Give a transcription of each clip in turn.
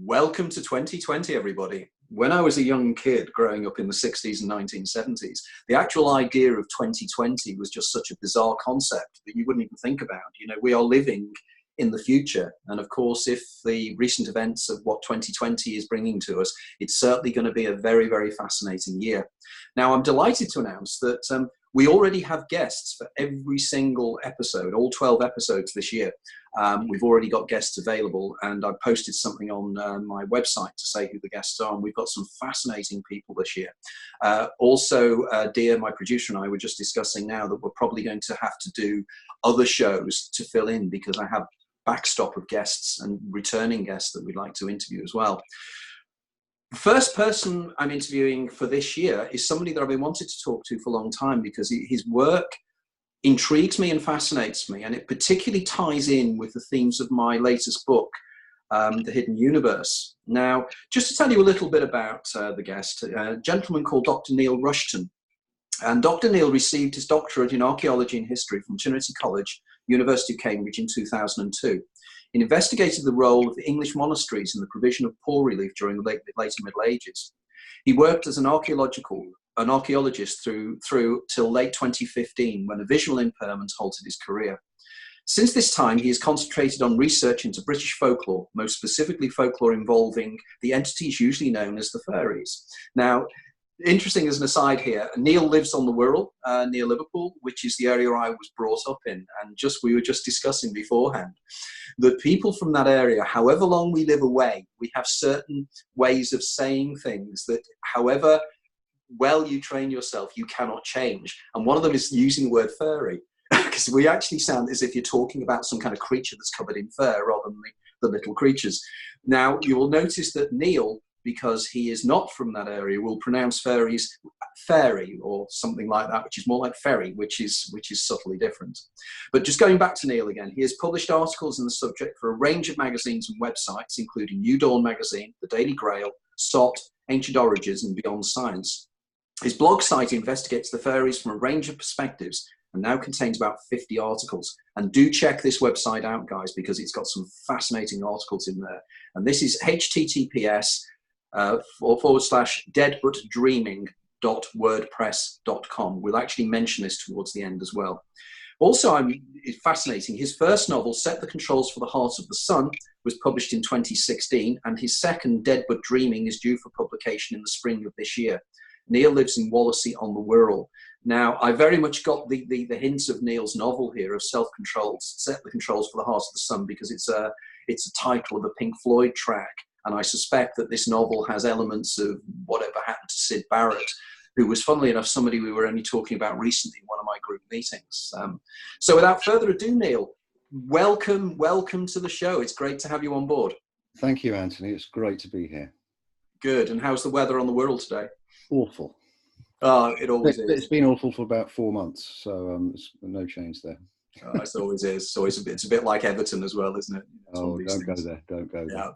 Welcome to 2020, everybody. When I was a young kid growing up in the 60s and 1970s, the actual idea of 2020 was just such a bizarre concept that you wouldn't even think about. You know, we are living in the future. And of course, if the recent events of what 2020 is bringing to us, it's certainly going to be a very, very fascinating year. Now, I'm delighted to announce that we already have guests for every single episode, all 12 episodes this year. We've already got guests available, and I posted something on my website to say who the guests are, and we've got some fascinating people this year. Also, Dia, my producer, and I were just discussing now that we're probably going to have to do other shows to fill in, because I have backstop of guests and returning guests that we'd like to interview as well. The first person I'm interviewing for this year is somebody that I've been wanting to talk to for a long time, because his work intrigues me and fascinates me, and it particularly ties in with the themes of my latest book, The Hidden Universe. Now, just to tell you a little bit about the guest, a gentleman called Dr. Neil Rushton. And Dr. Neil received his doctorate in archaeology and history from Trinity College, University of Cambridge in 2002. He investigated the role of the English monasteries in the provision of poor relief during the later Middle Ages. He worked as an archaeologist through till late 2015, when a visual impairment halted his career. Since this time, he has concentrated on research into British folklore, most specifically folklore involving the entities usually known as the fairies. Now, interesting as an aside here, Neil lives on the Wirral near Liverpool, which is the area I was brought up in. And we were just discussing beforehand that people from that area, however long we live away, we have certain ways of saying things that, however well you train yourself, you cannot change. And one of them is using the word fairy, because we actually sound as if you're talking about some kind of creature that's covered in fur rather than the little creatures. Now, you will notice that Neil, because he is not from that area, will pronounce fairies fairy or something like that, which is more like ferry, which is subtly different. But just going back to Neil again, he has published articles in the subject for a range of magazines and websites, including New Dawn magazine, The Daily Grail, SOT, Ancient Origins, and Beyond Science. His blog site investigates the fairies from a range of perspectives and now contains about 50 articles. And do check this website out, guys, because it's got some fascinating articles in there. And this is https /deadbutdreaming.wordpress.com. We'll actually mention this towards the end as well. Also, it's fascinating. His first novel, Set the Controls for the Heart of the Sun, was published in 2016, and his second, Dead But Dreaming, is due for publication in the spring of this year. Neil lives in Wallasey on the Wirral. Now, I very much got the hints of Neil's novel here of self-controlled, Set the Controls for the Heart of the Sun, because it's a title of a Pink Floyd track. And I suspect that this novel has elements of whatever happened to Syd Barrett, who was, funnily enough, somebody we were only talking about recently in one of my group meetings. So without further ado, Neil, welcome to the show. It's great to have you on board. Thank you, Anthony. It's great to be here. Good. And how's the weather on the Wirral today? Awful. It always is. It's been awful for about 4 months, so no change there. It always is. It's a bit like Everton as well, isn't it? Don't go there. Don't go there. Yeah,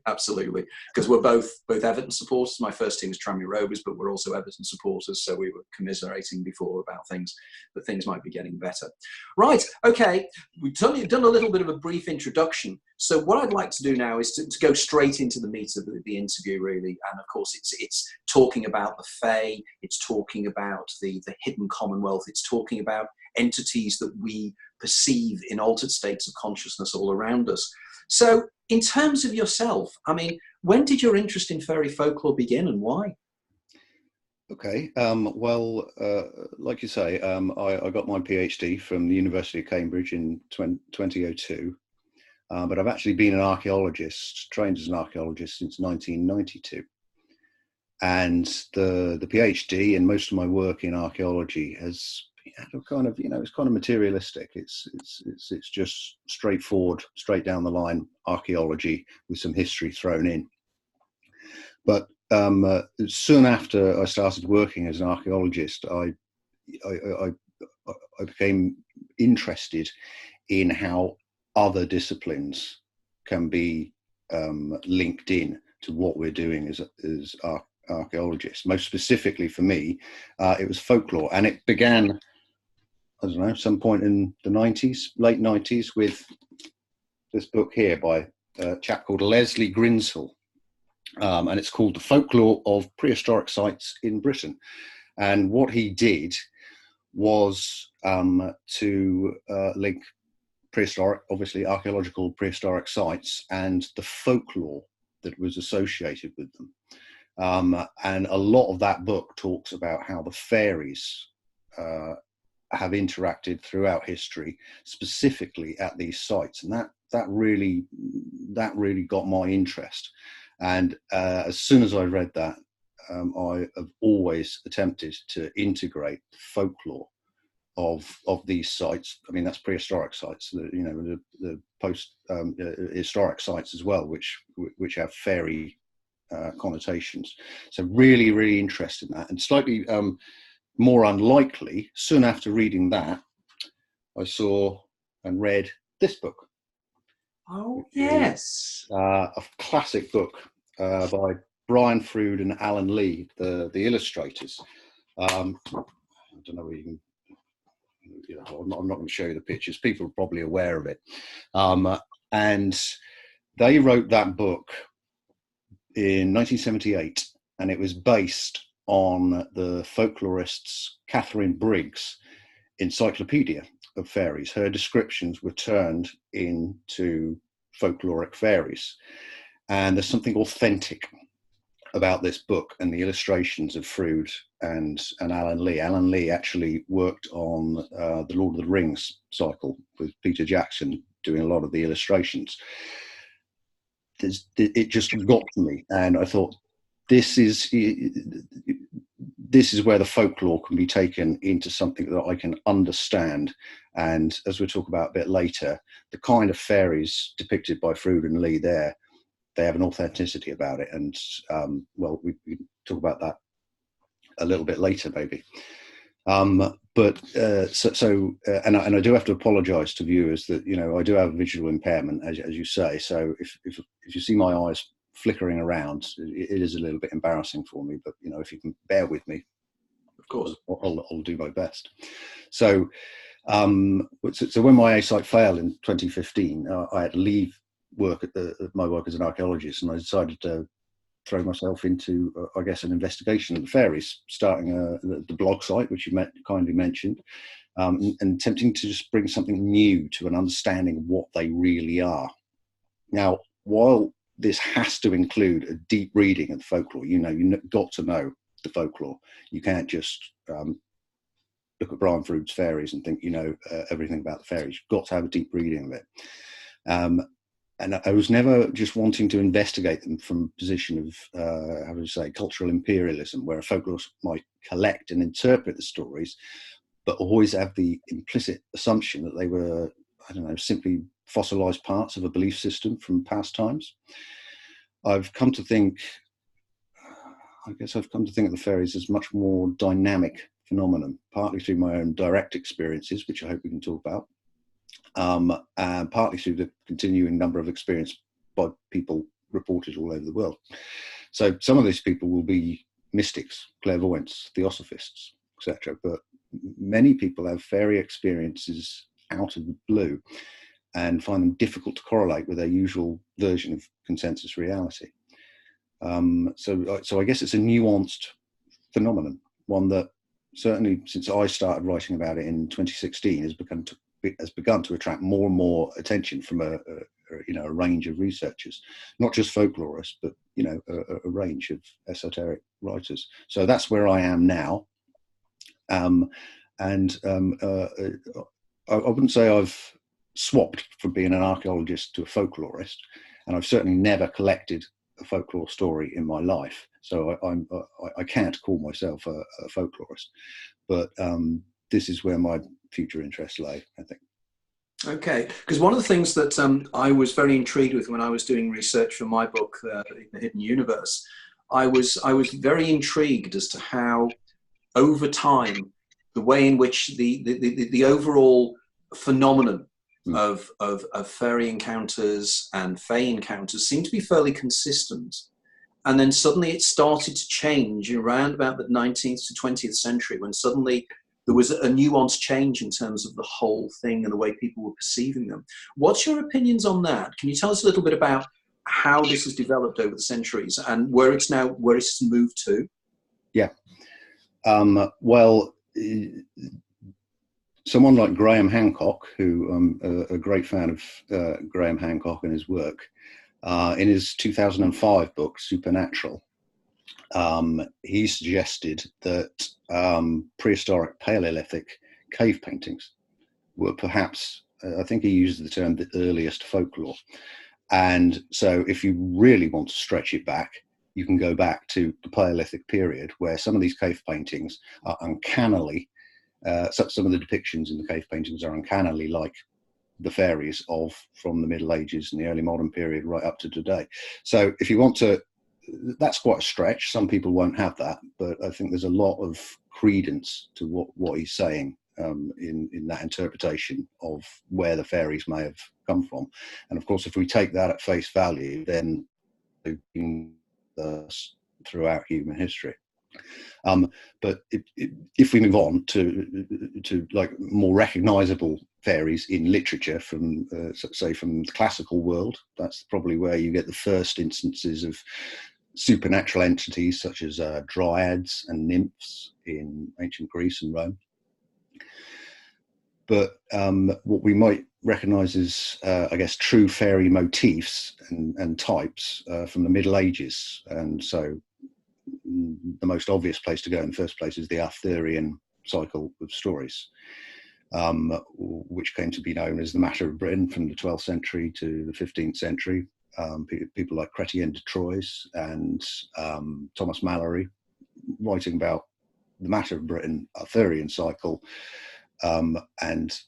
absolutely. Because we're both Everton supporters. My first team is Tranmere Rovers, but we're also Everton supporters. So we were commiserating before about things, but things might be getting better. Right. Okay. We've done a little bit of a brief introduction. So what I'd like to do now is to go straight into the meat of the interview, really. And of course, it's talking about the Fae. It's talking about the hidden Commonwealth. It's talking about entities that we perceive in altered states of consciousness all around us. So in terms of yourself, I mean, when did your interest in fairy folklore begin and why? Okay, like you say, I got my PhD from the University of Cambridge in 2002, but I've actually been an archaeologist, trained as an archaeologist since 1992. And the PhD and most of my work in archaeology has kind of, it's kind of materialistic. It's just straightforward, straight down the line archaeology with some history thrown in. But soon after I started working as an archaeologist, I became interested in how other disciplines can be linked in to what we're doing as archaeologists. Most specifically for me, it was folklore, and it began, I don't know, some point in the 90s, late 90s, with this book here by a chap called Leslie Grinsell, and it's called The Folklore of Prehistoric Sites in Britain. And what he did was to link prehistoric, obviously archaeological prehistoric sites, and the folklore that was associated with them. And a lot of that book talks about how the fairies have interacted throughout history, specifically at these sites, and that really got my interest. And as soon as I read that, I have always attempted to integrate the folklore of these sites. I mean, that's prehistoric sites, the post historic sites as well, which have fairy connotations. So really interested in that. And slightly more unlikely, soon after reading that, I saw and read this book. Oh, yes. A classic book by Brian Froud and Alan Lee, the illustrators. I don't know where you can, I'm not going to show you the pictures. People are probably aware of it. And they wrote that book in 1978, and it was based on the folklorist's Catherine Briggs' encyclopedia of fairies. Her descriptions were turned into folkloric fairies. And there's something authentic about this book and the illustrations of Froud and Alan Lee. Alan Lee actually worked on the Lord of the Rings cycle with Peter Jackson doing a lot of the illustrations. It just got to me, and I thought, this is where the folklore can be taken into something that I can understand. And as we'll talk about a bit later, the kind of fairies depicted by Froud and Lee there, they have an authenticity about it. And well, we can talk about that a little bit later, maybe. And I do have to apologise to viewers that, I do have a visual impairment, as you say. So if you see my eyes flickering around, it is a little bit embarrassing for me. But if you can bear with me, of course, I'll do my best. So when my A site failed in 2015, I had to leave work my work as an archaeologist, and I decided to throw myself into, I guess, an investigation of the fairies, starting the blog site, which you kindly mentioned, and attempting to just bring something new to an understanding of what they really are. Now, while this has to include a deep reading of the folklore, you've got to know the folklore. You can't just look at Brian Froud's fairies and think everything about the fairies. You've got to have a deep reading of it. And I was never just wanting to investigate them from a position of, cultural imperialism, where a folklorist might collect and interpret the stories, but always have the implicit assumption that they were, simply fossilized parts of a belief system from past times. I've come to think of the fairies as much more dynamic phenomenon, partly through my own direct experiences, which I hope we can talk about, and partly through the continuing number of experience by people reported all over the world. So some of these people will be mystics, clairvoyants, theosophists, etc. But many people have fairy experiences out of the blue and find them difficult to correlate with their usual version of consensus reality. So I guess it's a nuanced phenomenon, one that certainly since I started writing about it in 2016 has begun to attract more and more attention from a range of researchers, not just folklorists, but a range of esoteric writers. So that's where I am now, and I wouldn't say I've swapped from being an archaeologist to a folklorist, and I've certainly never collected a folklore story in my life. So I can't call myself a folklorist, but this is where my future interests lay, I think. Okay, because one of the things that I was very intrigued with when I was doing research for my book, The Hidden Universe, I was very intrigued as to how, over time, the way in which the overall phenomenon of fairy encounters and fae encounters seemed to be fairly consistent. And then suddenly it started to change around about the 19th to 20th century, when suddenly there was a nuanced change in terms of the whole thing and the way people were perceiving them. What's your opinions on that? Can you tell us a little bit about how this has developed over the centuries and where it's moved to? Yeah. Well, someone like Graham Hancock, who I'm a great fan of Graham Hancock and his work, in his 2005 book, Supernatural, he suggested that prehistoric Paleolithic cave paintings were perhaps, I think he used the term, the earliest folklore. And so if you really want to stretch it back, you can go back to the Paleolithic period, where some of these cave paintings are uncannily, some of the depictions in the cave paintings are uncannily like the fairies from the Middle Ages and the early modern period right up to today. So if you want to, that's quite a stretch. Some people won't have that, but I think there's a lot of credence to what he's saying in that interpretation of where the fairies may have come from. And of course, if we take that at face value, then throughout human history. But if we move on to like more recognizable fairies in literature from, say, from the classical world, that's probably where you get the first instances of supernatural entities such as dryads and nymphs in ancient Greece and Rome. But what we might recognize as, I guess, true fairy motifs and types from the Middle Ages. And so the most obvious place to go in the first place is the Arthurian cycle of stories, which came to be known as the Matter of Britain from the 12th century to the 15th century. People like Chrétien de Troyes and Thomas Malory writing about the Matter of Britain, Arthurian cycle, and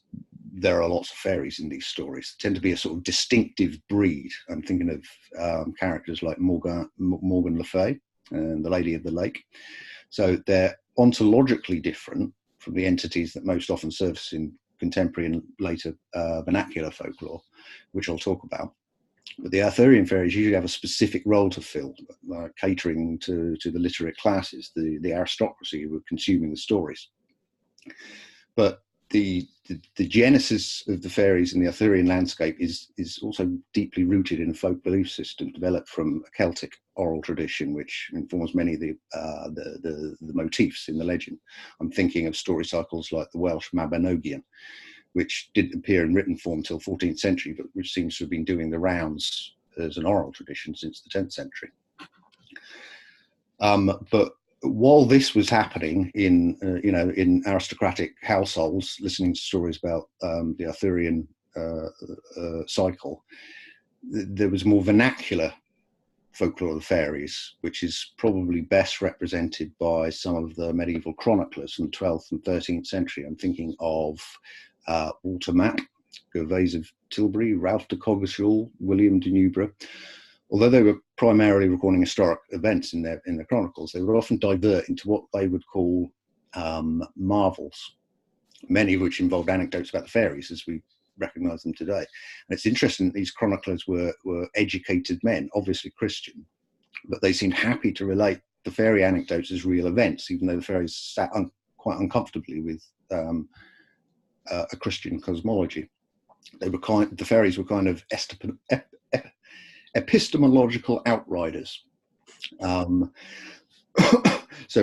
there are lots of fairies in these stories. They tend to be a sort of distinctive breed. I'm thinking of characters like Morgan Le Fay and the Lady of the Lake. So they're ontologically different from the entities that most often surface in contemporary and later vernacular folklore, which I'll talk about. But the Arthurian fairies usually have a specific role to fill, catering to the literate classes, the aristocracy who were consuming the stories. But the genesis of the fairies in the Arthurian landscape is also deeply rooted in a folk belief system developed from a Celtic oral tradition, which informs many of the motifs in the legend. I'm thinking of story cycles like the Welsh Mabinogion, which didn't appear in written form until 14th century, but which seems to have been doing the rounds as an oral tradition since the 10th century. But while this was happening in aristocratic households, listening to stories about the Arthurian cycle, there was more vernacular folklore of the fairies, which is probably best represented by some of the medieval chroniclers from the 12th and 13th century. I'm thinking of Walter Map, Gervase of Tilbury, Ralph de Coggeshall, William de Newburgh. Although they were primarily recording historic events in their chronicles, they would often divert into what they would call marvels, many of which involved anecdotes about the fairies as we recognise them today. And it's interesting that these chroniclers were educated men, obviously Christian, but they seemed happy to relate the fairy anecdotes as real events, even though the fairies sat quite uncomfortably with a Christian cosmology. The fairies were kind of epistemological outriders. So,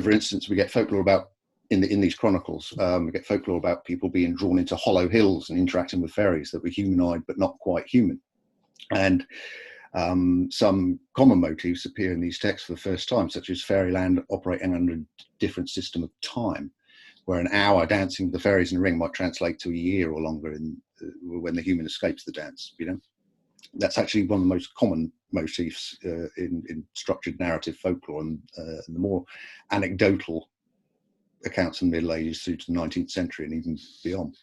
for instance, we get folklore about in these chronicles. We get folklore about people being drawn into hollow hills and interacting with fairies that were humanoid but not quite human. And some common motifs appear in these texts for the first time, such as Fairyland operating under a different system of time, where an hour dancing with the fairies in a ring might translate to a year or longer when the human escapes the dance. That's actually one of the most common motifs in structured narrative folklore, and the more anecdotal accounts in the Middle Ages through to the 19th century and even beyond.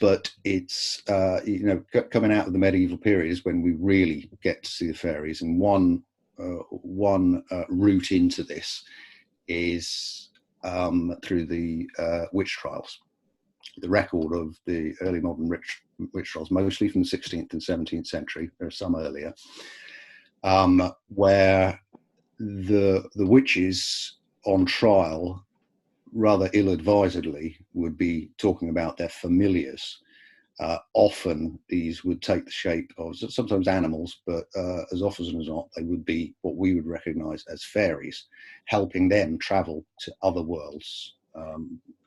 But it's coming out of the medieval period is when we really get to see the fairies, and one route into this is through the witch trials. The record of the early modern witch trials, mostly from the 16th and 17th century, there are some earlier, where the witches on trial rather ill-advisedly would be talking about their familiars. Often these would take the shape of sometimes animals, but as often as not, they would be what we would recognize as fairies, helping them travel to other worlds,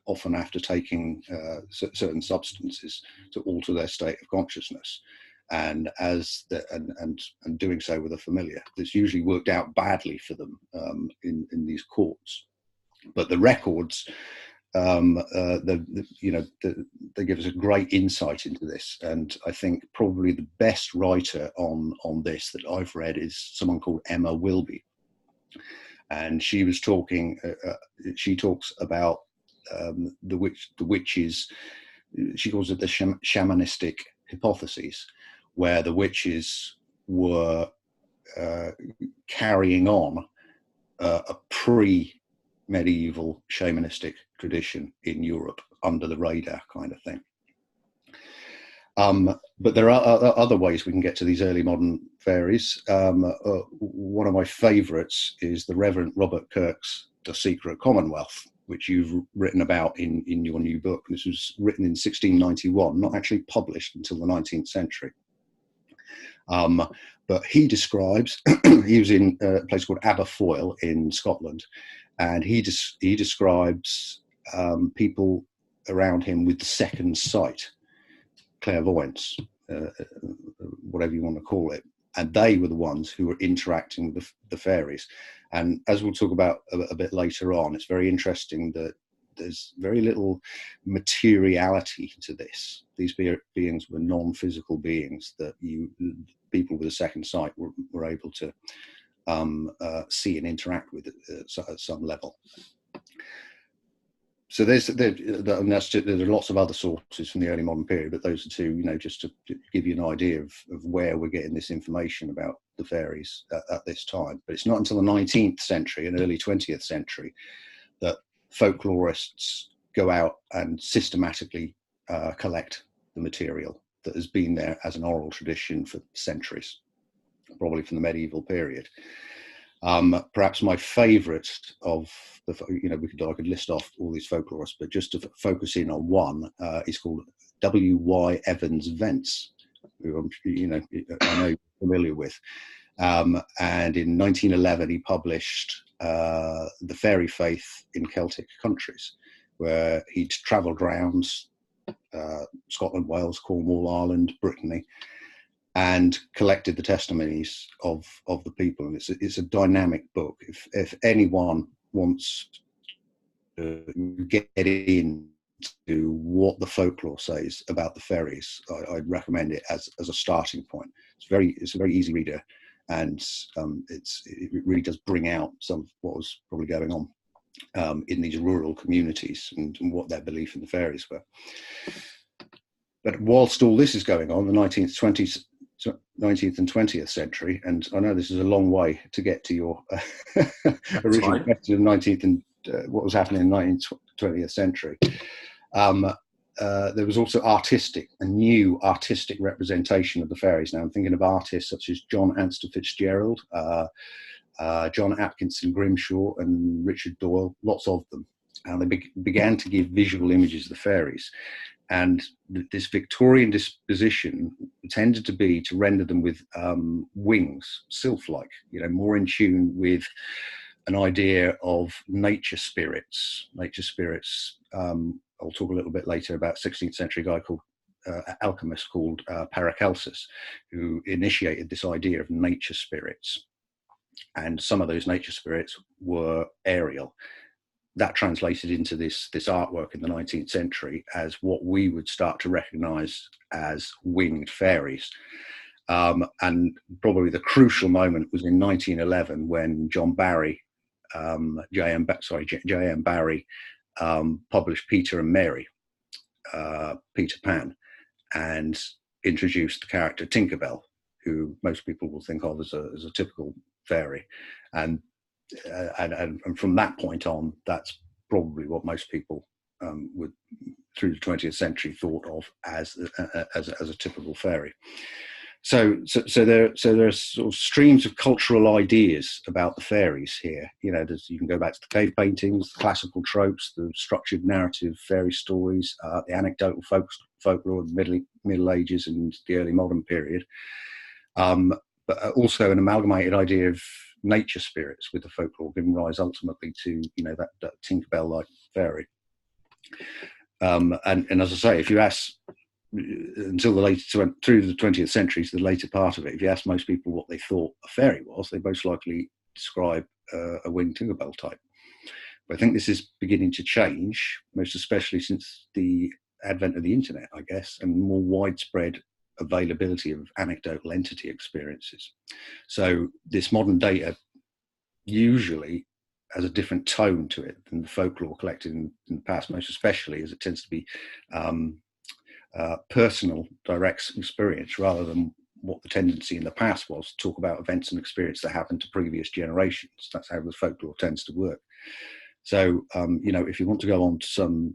often after taking certain substances to alter their state of consciousness. And and doing so with a familiar. This usually worked out badly for them in these courts. But the records, they give us a great insight into this. And I think probably the best writer on this that I've read is someone called Emma Wilby. And she was talking, she talks about the witches, she calls it the shamanistic hypotheses, where the witches were carrying on a pre-medieval shamanistic tradition in Europe, under the radar kind of thing. But there are other ways we can get to these early modern fairies. One of my favourites is the Reverend Robert Kirk's The Secret Commonwealth, which you've written about in your new book. This was written in 1691, not actually published until the 19th century. But he describes, he was in a place called Aberfoyle in Scotland, and he describes people around him with the second sight, clairvoyance, whatever you want to call it. And they were the ones who were interacting with the fairies. And as we'll talk about a bit later on, it's very interesting that there's very little materiality to this. These beings were non-physical beings that people with a second sight were able to see and interact with at some level. So there are lots of other sources from the early modern period, but those are two, just to give you an idea of where we're getting this information about the fairies at this time. But it's not until the 19th century and early 20th century that folklorists go out and systematically collect the material that has been there as an oral tradition for centuries, probably from the medieval period. Perhaps my favourite of the, I could list off all these folklorists, but just to focus in on one, is called W.Y. Evans Vence, who I know you're familiar with. And in 1911, he published The Fairy Faith in Celtic Countries, where he'd travelled around Scotland, Wales, Cornwall, Ireland, Brittany, and collected the testimonies of the people. And it's a dynamic book. If anyone wants to get into what the folklore says about the fairies, I'd recommend it as a starting point. It's a very easy reader, and it really does bring out some of what was probably going on in these rural communities and what their belief in the fairies were. But whilst all this is going on, the 19th and 20th century, and I know this is a long way to get to your original question of 19th and what was happening in the 19th, 20th century. There was also a new artistic representation of the fairies. Now I'm thinking of artists such as John Anster Fitzgerald, John Atkinson Grimshaw, and Richard Doyle, lots of them. And they began to give visual images of the fairies. And this Victorian disposition tended to be to render them with wings, sylph-like, more in tune with an idea of nature spirits. I'll talk a little bit later about a 16th century guy called alchemist called Paracelsus, who initiated this idea of nature spirits. And some of those nature spirits were aerial. That translated into this artwork in the 19th century as what we would start to recognize as winged fairies. And probably the crucial moment was in 1911 when J.M. Barrie published Peter and Mary, Peter Pan, and introduced the character Tinkerbell, who most people will think of as a typical fairy. And from that point on, that's probably what most people would, through the 20th century, thought of as a typical fairy. So there are sort of streams of cultural ideas about the fairies here. You know, you can go back to the cave paintings, the classical tropes, the structured narrative fairy stories, the anecdotal folklore of the Middle Ages and the early modern period, but also an amalgamated idea of nature spirits with the folklore, giving rise ultimately to, you know, that Tinkerbell-like fairy. And as I say, if you ask, until through the 20th century, to the later part of it, if you ask most people what they thought a fairy was, they most likely describe a winged Tinkerbell type. But I think this is beginning to change, most especially since the advent of the internet, I guess, and more widespread availability of anecdotal entity experiences. So this modern data usually has a different tone to it than the folklore collected in the past, most especially as it tends to be personal, direct experience, rather than what the tendency in the past was to talk about events and experience that happened to previous generations. That's how the folklore tends to work. So, you know, if you want to go on to some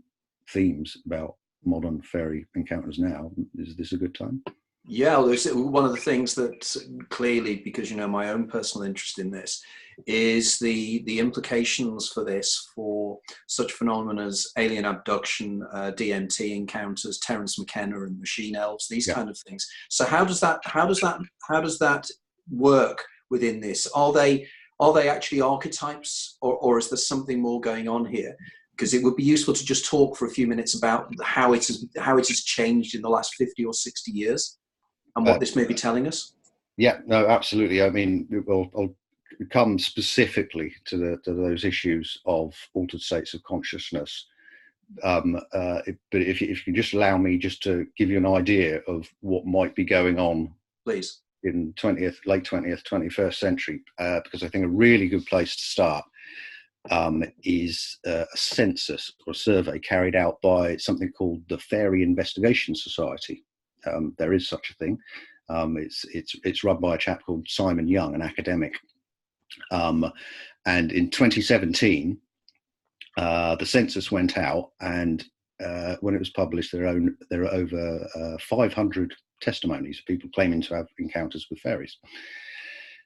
themes about modern fairy encounters now, is this a good time? Yeah, well, one of the things that clearly, because you know my own personal interest in this, is the implications for this for such phenomena as alien abduction, DMT encounters, Terence McKenna and machine elves, these kind of things. So how does that work within this? Are they actually archetypes, or is there something more going on here? Because it would be useful to just talk for a few minutes about how it has changed in the last 50 or 60 years. And what this may be telling us? Yeah, no, absolutely. I mean, I'll come specifically to those issues of altered states of consciousness. But if you can just allow me just to give you an idea of what might be going on, please, in late 20th, 21st century, because I think a really good place to start is a census or a survey carried out by something called the Ferry Investigation Society. There is such a thing. It's run by a chap called Simon Young, an academic. And in 2017, the census went out, and when it was published, there are over 500 testimonies of people claiming to have encounters with fairies.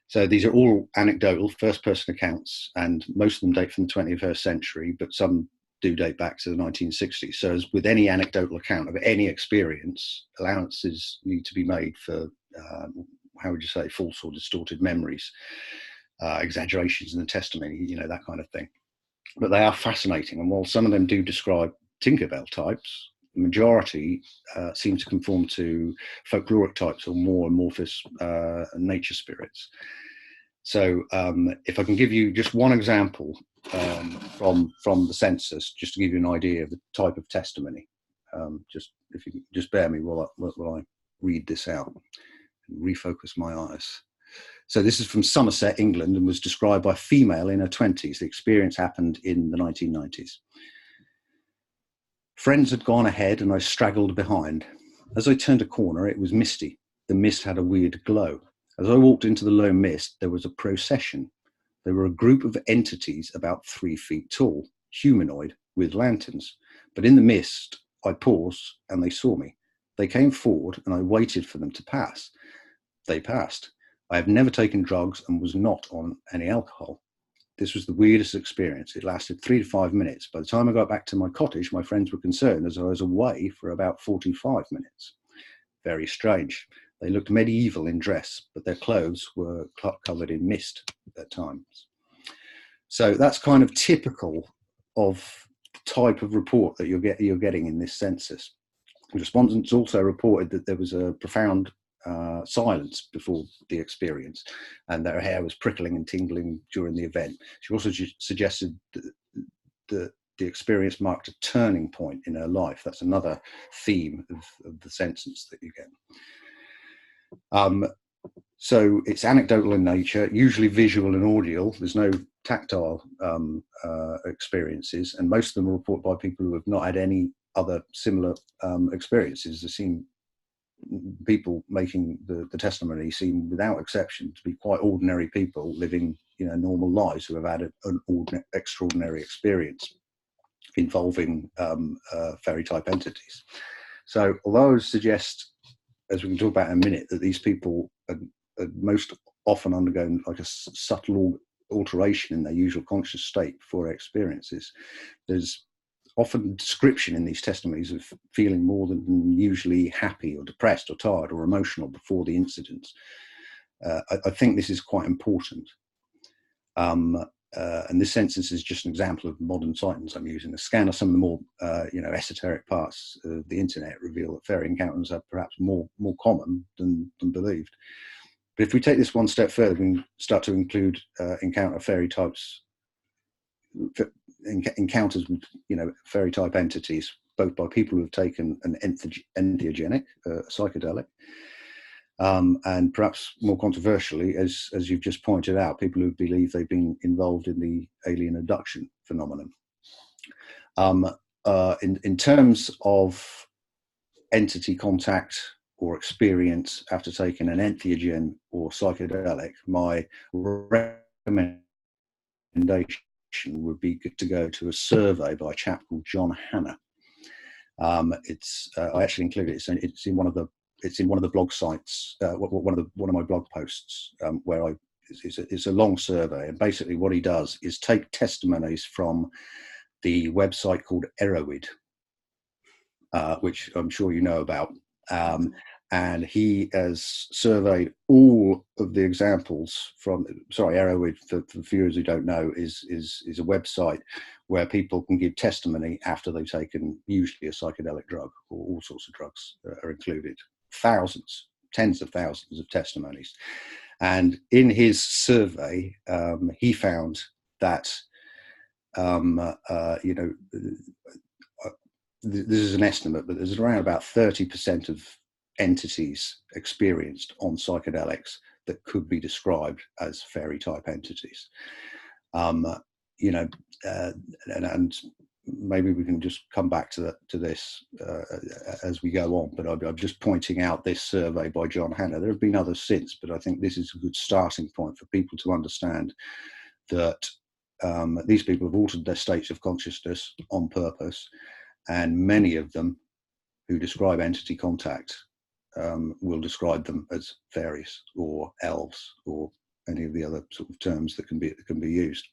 So these are all anecdotal, first-person accounts, and most of them date from the 21st century, but some do date back to the 1960s. So as with any anecdotal account of any experience, allowances need to be made for, how would you say, false or distorted memories, exaggerations in the testimony, you know, that kind of thing. But they are fascinating. And while some of them do describe Tinkerbell types, the majority seem to conform to folkloric types or more amorphous nature spirits. So if I can give you just one example from the census, just to give you an idea of the type of testimony, just if you just bear me while I read this out and refocus my eyes. So this is from Somerset, England, and was described by a female in her 20s. The experience happened in the 1990s. Friends had gone ahead and I straggled behind. As I turned a corner, it was misty. The mist had a weird glow. As I walked into the low mist, there was a procession. There were a group of entities about 3 feet tall, humanoid, with lanterns. But in the mist, I paused and they saw me. They came forward and I waited for them to pass. They passed. I have never taken drugs and was not on any alcohol. This was the weirdest experience. It lasted 3 to 5 minutes. By the time I got back to my cottage, my friends were concerned as I was away for about 45 minutes. Very strange. They looked medieval in dress, but their clothes were covered in mist at times. So that's kind of typical of the type of report that you're getting in this census. The respondents also reported that there was a profound silence before the experience, and their hair was prickling and tingling during the event. She also suggested that the experience marked a turning point in her life. That's another theme of the census that you get. So it's anecdotal in nature, usually visual and audio. There's no tactile experiences, and most of them are reported by people who have not had any other similar experiences. There seem people making the testimony seem, without exception, to be quite ordinary people living, you know, normal lives who have had an extraordinary experience involving fairy type entities. So although I would suggest as we can talk about in a minute, that these people are most often undergoing like a subtle alteration in their usual conscious state before their experiences. There's often description in these testimonies of feeling more than usually happy or depressed or tired or emotional before the incidents. I think this is quite important. And this census is just an example of modern sightings I'm using. A scan of some of the more, esoteric parts of the internet reveal that fairy encounters are perhaps more common than believed. But if we take this one step further, we can start to include encounter fairy types, encounters with, fairy type entities, both by people who have taken an entheogenic, psychedelic, and perhaps more controversially, as you've just pointed out, people who believe they've been involved in the alien abduction phenomenon. In terms of entity contact or experience after taking an entheogen or psychedelic, my recommendation would be to go to a survey by a chap called John Hanna. I actually included it. It's in one of the blog sites, one of my blog posts, where it's a long survey, and basically what he does is take testimonies from the website called FAERIES, which I'm sure you know about. And he has surveyed all of the examples from, FAERIES, for viewers who don't know, is a website where people can give testimony after they've taken usually a psychedelic drug, or all sorts of drugs are included. Thousands, tens of thousands of testimonies. And in his survey, he found that, this is an estimate, but there's around about 30% of entities experienced on psychedelics that could be described as fairy type entities. And maybe we can just come back to this as we go on, but I'm just pointing out this survey by John Hanna. There have been others since, but I think this is a good starting point for people to understand that these people have altered their states of consciousness on purpose, and many of them who describe entity contact will describe them as fairies or elves or any of the other sort of terms that can be used.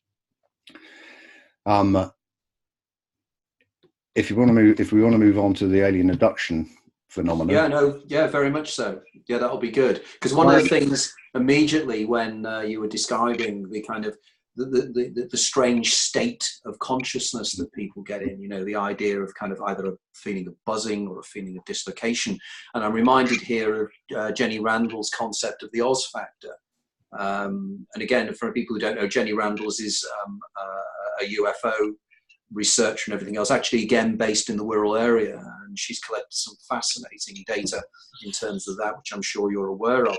If we want to move on to the alien abduction phenomenon. Yeah, very much so. Yeah, that'll be good. Because one of the things immediately when you were describing the kind of the strange state of consciousness that people get in, the idea of kind of either a feeling of buzzing or a feeling of dislocation. And I'm reminded here of Jenny Randall's concept of the Oz factor. And again, for people who don't know, Jenny Randall's is a UFO researcher and everything else, actually again based in the Wirral area, and she's collected some fascinating data in terms of that, which I'm sure you're aware of.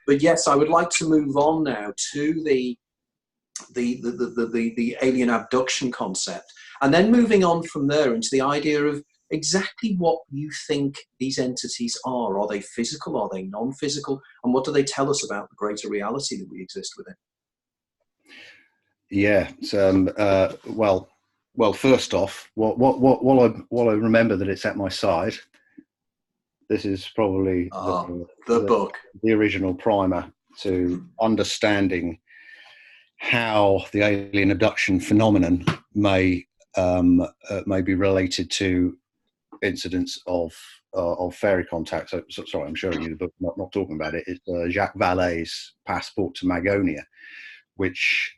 But yes, I would like to move on now to the alien abduction concept, and then moving on from there into the idea of exactly what you think these entities are. Are they physical? Are they non-physical? And what do they tell us about the greater reality that we exist within? Yeah. Well, first off, while I remember that it's at my side, this is probably the book, the original primer to understanding how the alien abduction phenomenon may be related to incidents of fairy contact. So sorry, I'm showing you the book, not talking about it. It's Jacques Vallée's Passport to Magonia, which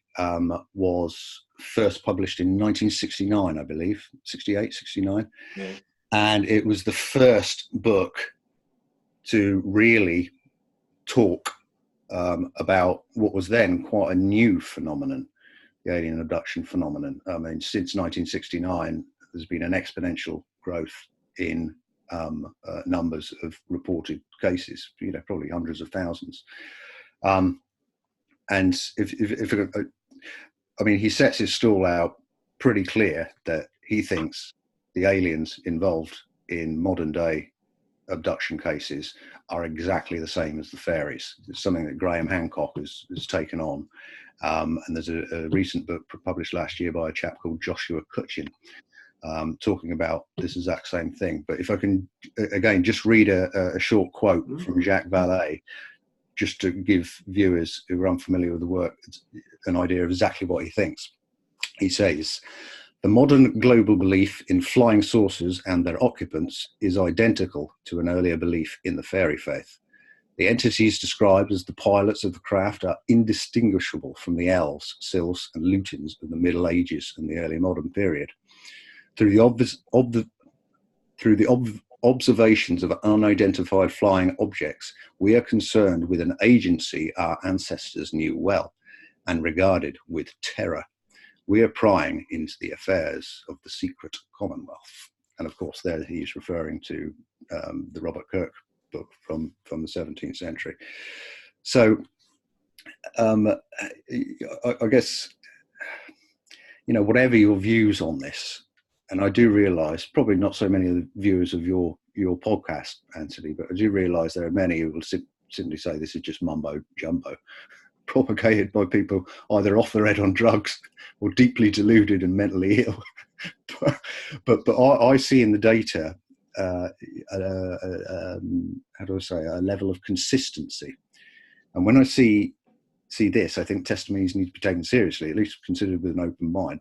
was first published in 1969, I believe, 68, 69. Yeah. And it was the first book to really talk about what was then quite a new phenomenon, the alien abduction phenomenon. I mean, since 1969, there's been an exponential growth in numbers of reported cases, probably hundreds of thousands. And he sets his stall out pretty clear that he thinks the aliens involved in modern day abduction cases are exactly the same as the fairies. It's something that Graham Hancock has taken on. And there's a recent book published last year by a chap called Joshua Cutchin, talking about this exact same thing. But if I can, again, just read a short quote from Jacques Vallée, just to give viewers who are unfamiliar with the work an idea of exactly what he thinks. He says, "The modern global belief in flying saucers and their occupants is identical to an earlier belief in the fairy faith. The entities described as the pilots of the craft are indistinguishable from the elves, sylphs, and lutins of the Middle Ages and the early modern period. Through the observations of unidentified flying objects, we are concerned with an agency our ancestors knew well and regarded with terror. We are prying into the affairs of the secret Commonwealth." And of course, there he's referring to the Robert Kirk book from the 17th century. So I guess, whatever your views on this, and I do realise probably not so many of the viewers of your podcast, Anthony, but I do realise there are many who will simply say this is just mumbo jumbo, propagated by people either off their head on drugs or deeply deluded and mentally ill. but I see in the data, how do I say, a level of consistency. And when I see this, I think testimonies need to be taken seriously, at least considered with an open mind.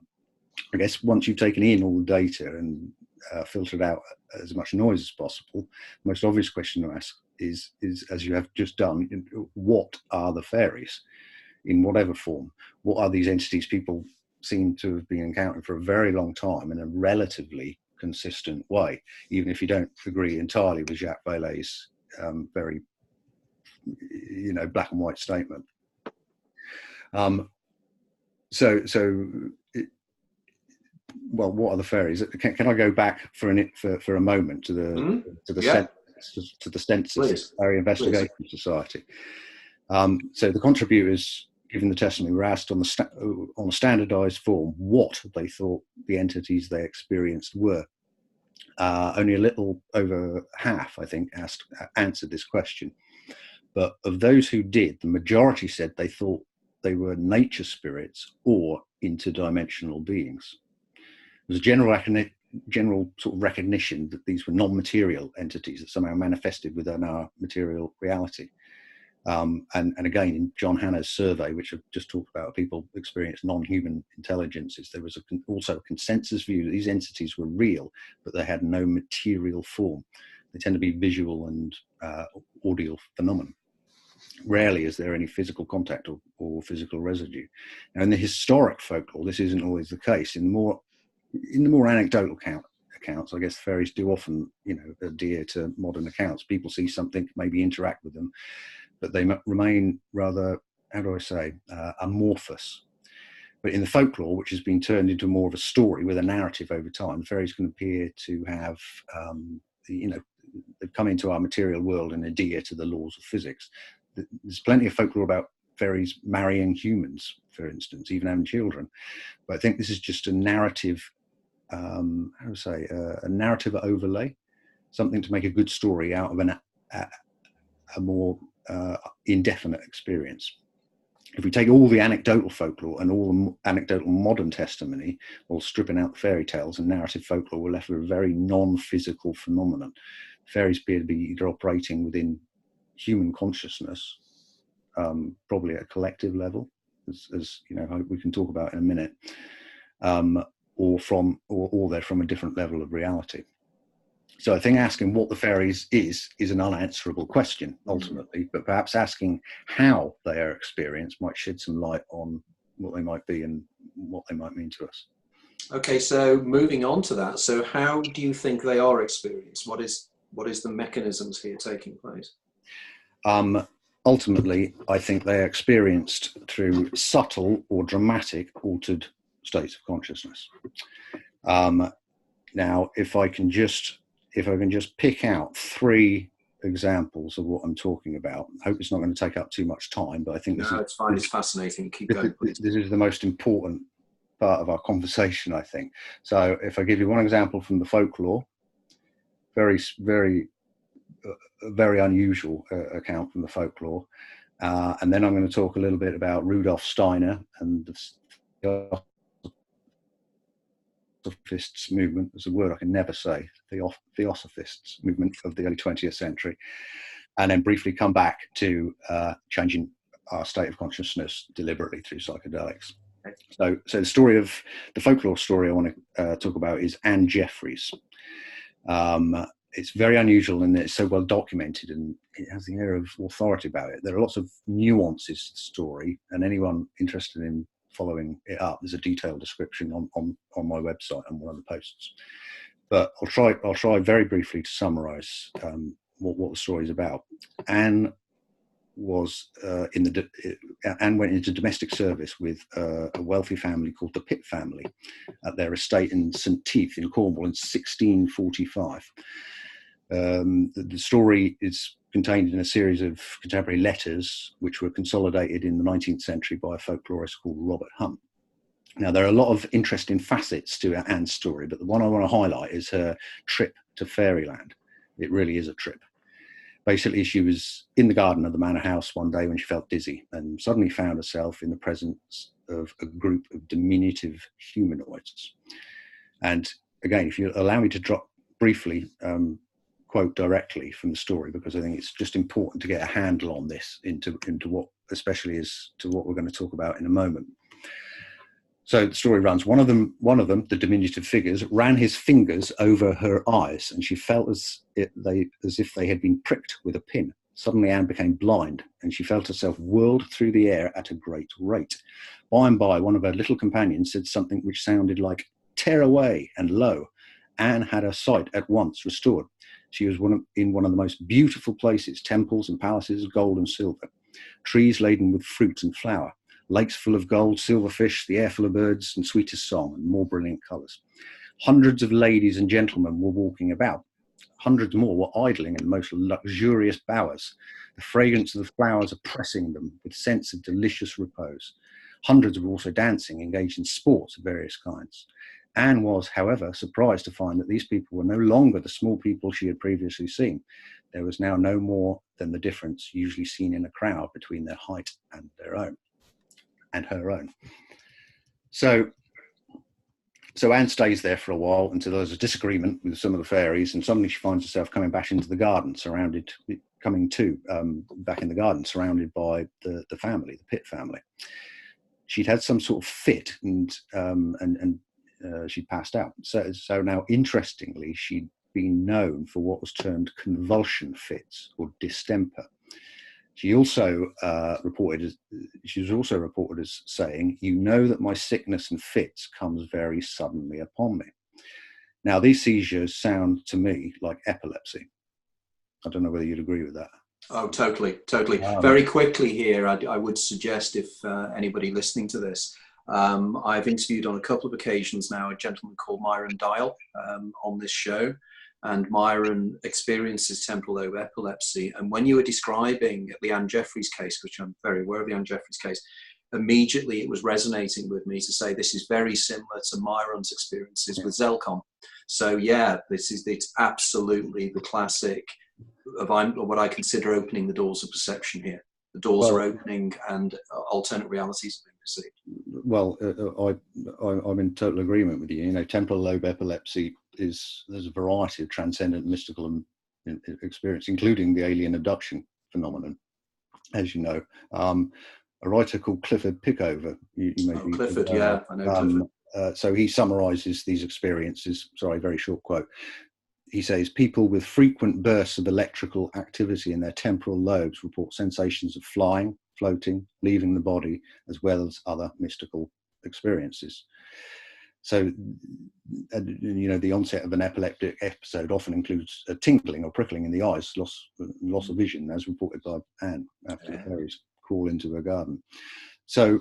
I guess once you've taken in all the data and filtered out as much noise as possible, the most obvious question to ask is, as you have just done, what are the fairies in whatever form? What are these entities people seem to have been encountering for a very long time in a relatively consistent way, even if you don't agree entirely with Jacques Vallée's very, black and white statement. Well, what are the fairies? Can I go back for a moment to the census, Area Investigation Society? So the contributors giving the testimony were asked on a standardised form what they thought the entities they experienced were. Only a little over half, I think, answered this question. But of those who did, the majority said they thought they were nature spirits or interdimensional beings. There was a general sort of recognition that these were non-material entities that somehow manifested within our material reality. And again, in John Hanna's survey, which I've just talked about, people experience non-human intelligences. There was also a consensus view that these entities were real, but they had no material form. They tend to be visual and audio phenomena. Rarely is there any physical contact or physical residue. Now, in the historic folklore, this isn't always the case. In the more anecdotal accounts, I guess fairies do often, adhere to modern accounts. People see something, maybe interact with them, but they remain rather, how do I say, amorphous. But in the folklore, which has been turned into more of a story with a narrative over time, fairies can appear to have, they've come into our material world and adhere to the laws of physics. There's plenty of folklore about fairies marrying humans, for instance, even having children. But I think this is just a narrative, a narrative overlay, something to make a good story out of a more indefinite experience. If we take all the anecdotal folklore and all the anecdotal modern testimony, while stripping out the fairy tales and narrative folklore, we're left with a very non-physical phenomenon. Fairies appear to be either operating within human consciousness, probably at a collective level, as we can talk about in a minute, or they're from a different level of reality. So I think asking what the fairies is an unanswerable question ultimately, but perhaps asking how they are experienced might shed some light on what they might be and what they might mean to us. Okay, so moving on to that, so how do you think they are experienced? What is the mechanisms here taking place? Ultimately, I think they are experienced through subtle or dramatic altered states of consciousness. Now, if I can just pick out 3 examples of what I'm talking about, I hope it's not going to take up too much time, but I think it's fine. It's fascinating. Keep going, please. This is the most important part of our conversation, I think. So if I give you one example from the folklore, very, very, very unusual account from the folklore, and then I'm going to talk a little bit about Rudolf Steiner and the Theosophists Movement. It's a word I can never say. Theosophists Movement of the early 20th century. And then briefly come back to changing our state of consciousness deliberately through psychedelics. So the story of the folklore story I want to talk about is Anne Jeffreys. It's very unusual and it's so well documented and it has the air of authority about it. There are lots of nuances to the story, and anyone interested in following it up, there's a detailed description on my website and one of the posts. But I'll try very briefly to summarise what the story is about. Anne was Anne went into domestic service with a wealthy family called the Pitt family at their estate in St. Teith in Cornwall in 1645. The story is contained in a series of contemporary letters which were consolidated in the 19th century by a folklorist called Robert Hunt. Now, there are a lot of interesting facets to Anne's story, but the one I want to highlight is her trip to Fairyland. It really is a trip. Basically, she was in the garden of the manor house one day when she felt dizzy and suddenly found herself in the presence of a group of diminutive humanoids. And again, if you allow me to drop briefly, quote directly from the story, because I think it's just important to get a handle on this into what, especially as to what we're going to talk about in a moment. So the story runs, one of them, the diminutive figures, ran his fingers over her eyes, and she felt as if they had been pricked with a pin. Suddenly Anne became blind, and she felt herself whirled through the air at a great rate. By and by, one of her little companions said something which sounded like, "Tear away," and lo, Anne had her sight at once restored. She was in one of the most beautiful places, temples and palaces of gold and silver, trees laden with fruit and flower, lakes full of gold, silver fish, the air full of birds and sweetest song and more brilliant colours. Hundreds of ladies and gentlemen were walking about. Hundreds more were idling in the most luxurious bowers, the fragrance of the flowers oppressing them with sense of delicious repose. Hundreds were also dancing, engaged in sports of various kinds. Anne was, however, surprised to find that these people were no longer the small people she had previously seen. There was now no more than the difference usually seen in a crowd between their height and their own. And her own. So Anne stays there for a while until there's a disagreement with some of the fairies, and suddenly she finds herself coming back into the garden, back in the garden, surrounded by the family, the Pitt family. She'd had some sort of fit, and she'd passed out. So now, interestingly, she'd been known for what was termed convulsion fits or distemper. She was also reported as saying, "You know that my sickness and fits comes very suddenly upon me." Now, these seizures sound to me like epilepsy. I don't know whether you'd agree with that. Oh, totally. Very quickly here, I would suggest if anybody listening to this, I've interviewed on a couple of occasions now a gentleman called Myron Dial on this show. And Myron experiences temporal lobe epilepsy. And when you were describing the Anne Jeffreys case, which I'm very aware of the Anne Jeffreys case, immediately it was resonating with me to say this is very similar to Myron's experiences with Zelcom. So yeah, it's absolutely the classic of what I consider opening the doors of perception here. The doors are opening and alternate realities are being perceived. Well, I'm in total agreement with you. You know, temporal lobe epilepsy there's a variety of transcendent mystical experience, including the alien abduction phenomenon, as you know. A writer called Clifford Pickover. Clifford, yeah, I know Clifford. So he summarises these experiences. Sorry, very short quote. He says, people with frequent bursts of electrical activity in their temporal lobes report sensations of flying, floating, leaving the body, as well as other mystical experiences. So, you know, the onset of an epileptic episode often includes a tingling or prickling in the eyes, loss of vision, as reported by Anne after the fairies crawl into her garden. So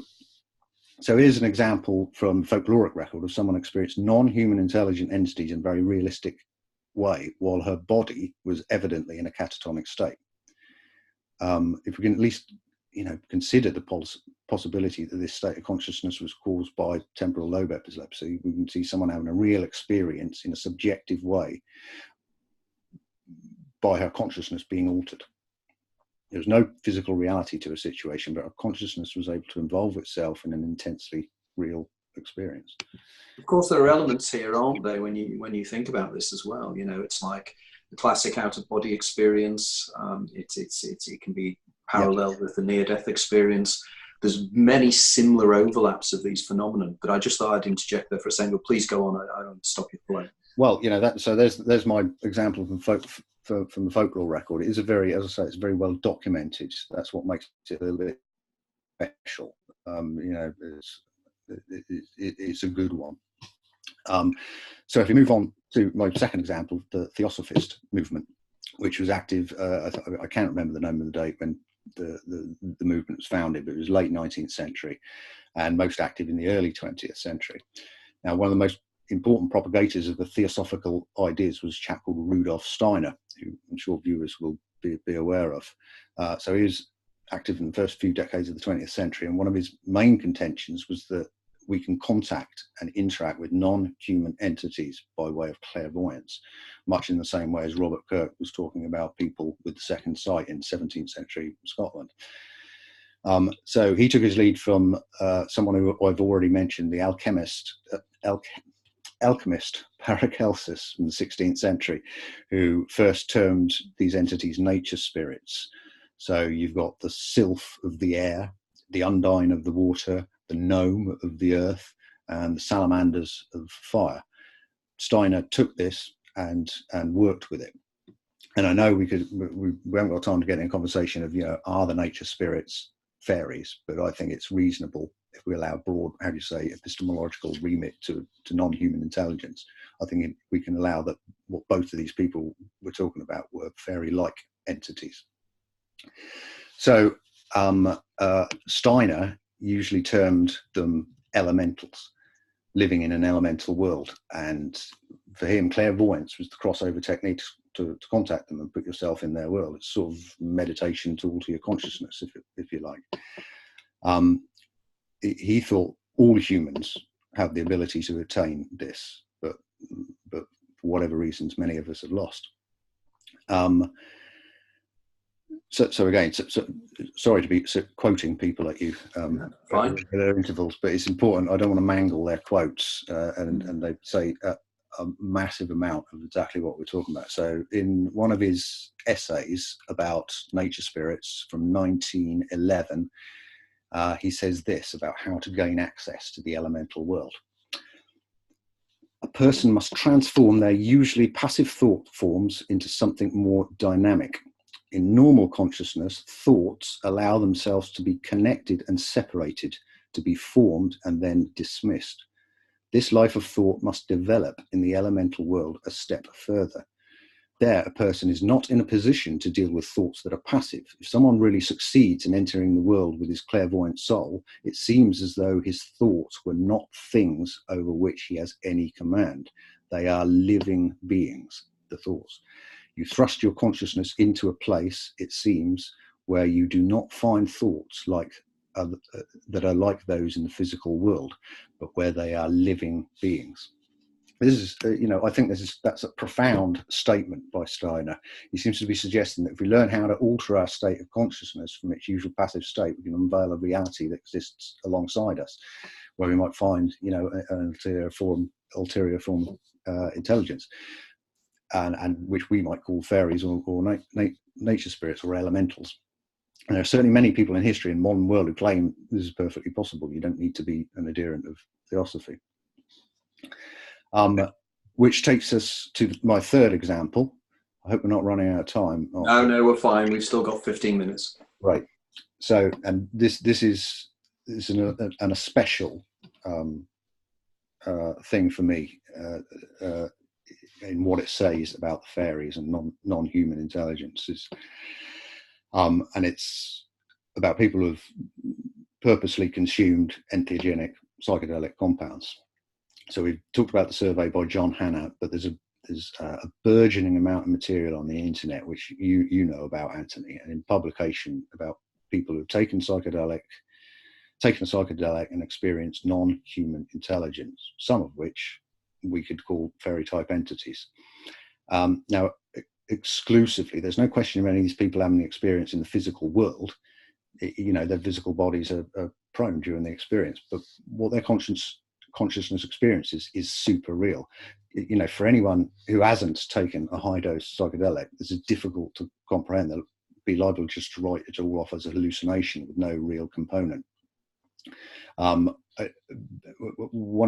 here's an example from folkloric record of someone experienced non-human intelligent entities in a very realistic way, while her body was evidently in a catatonic state. If we can at least, you know, consider the possibility that this state of consciousness was caused by temporal lobe epilepsy, we can see someone having a real experience in a subjective way by her consciousness being altered. There was no physical reality to a situation, but her consciousness was able to involve itself in an intensely real experience. Of course, there are elements here, aren't there, when you think about this as well? You know, it's like the classic out-of-body experience. It can be paralleled with the near-death experience. There's many similar overlaps of these phenomena, but I just thought I'd interject there for a second. But please go on. I don't stop you flow. Well, you know, so there's my example from the folklore record. It is a very, as I say, it's very well documented. That's what makes it a little bit special. You know, it's a good one. So if we move on to my second example, the Theosophist Movement, which was active, I can't remember the name of the date when the movement was founded, but it was late 19th century and most active in the early 20th century. Now, one of the most important propagators of the theosophical ideas was a chap called Rudolf Steiner, who I'm sure viewers will be aware of. So he was active in the first few decades of the 20th century, and one of his main contentions was that we can contact and interact with non-human entities by way of clairvoyance, much in the same way as Robert Kirk was talking about people with the second sight in 17th century Scotland. So he took his lead from someone who I've already mentioned, the alchemist Paracelsus from the 16th century, who first termed these entities nature spirits. So you've got the sylph of the air, the undine of the water, the gnome of the earth, and the salamanders of fire. Steiner took this and worked with it. And I know we haven't got time to get in a conversation of, you know, are the nature spirits fairies? But I think it's reasonable if we allow broad, how do you say, epistemological remit to non-human intelligence. I think we can allow that what both of these people were talking about were fairy-like entities. So Steiner usually termed them elementals, living in an elemental world. And for him, clairvoyance was the crossover technique to contact them and put yourself in their world. It's sort of meditation to alter your consciousness, if you like. He thought all humans have the ability to attain this, but for whatever reasons, many of us have lost. So again, sorry to be quoting people at you Fine. at their intervals, but it's important. I don't want to mangle their quotes, and they say a massive amount of exactly what we're talking about. So in one of his essays about nature spirits from 1911, he says this about how to gain access to the elemental world. A person must transform their usually passive thought forms into something more dynamic. In normal consciousness, thoughts allow themselves to be connected and separated, to be formed and then dismissed. This life of thought must develop in the elemental world a step further. There, a person is not in a position to deal with thoughts that are passive. If someone really succeeds in entering the world with his clairvoyant soul, it seems as though his thoughts were not things over which he has any command. They are living beings, the thoughts. You thrust your consciousness into a place, it seems, where you do not find thoughts that are like those in the physical world, but where they are living beings. This is, I think that's a profound statement by Steiner. He seems to be suggesting that if we learn how to alter our state of consciousness from its usual passive state, we can unveil a reality that exists alongside us, where we might find, an ulterior form of intelligence. And which we might call fairies or nature spirits or elementals. And there are certainly many people in history and modern world who claim this is perfectly possible. You don't need to be an adherent of theosophy. Which takes us to my third example. I hope we're not running out of time. No, we're fine. We've still got 15 minutes. Right. So, and this is a special thing for me. In what it says about the fairies and non-human intelligences. And it's about people who've purposely consumed entheogenic psychedelic compounds. So we've talked about the survey by John Hanna, but there's a burgeoning amount of material on the internet, which you know about, Anthony, and in publication about people who've taken a psychedelic and experienced non-human intelligence, some of which we could call fairy-type entities. Now, exclusively, there's no question of any of these people having the experience in the physical world. Their physical bodies are prone during the experience, but what their consciousness experiences is super real. You know, for anyone who hasn't taken a high dose psychedelic, this is difficult to comprehend. They'll be liable just to write it all off as a hallucination with no real component. One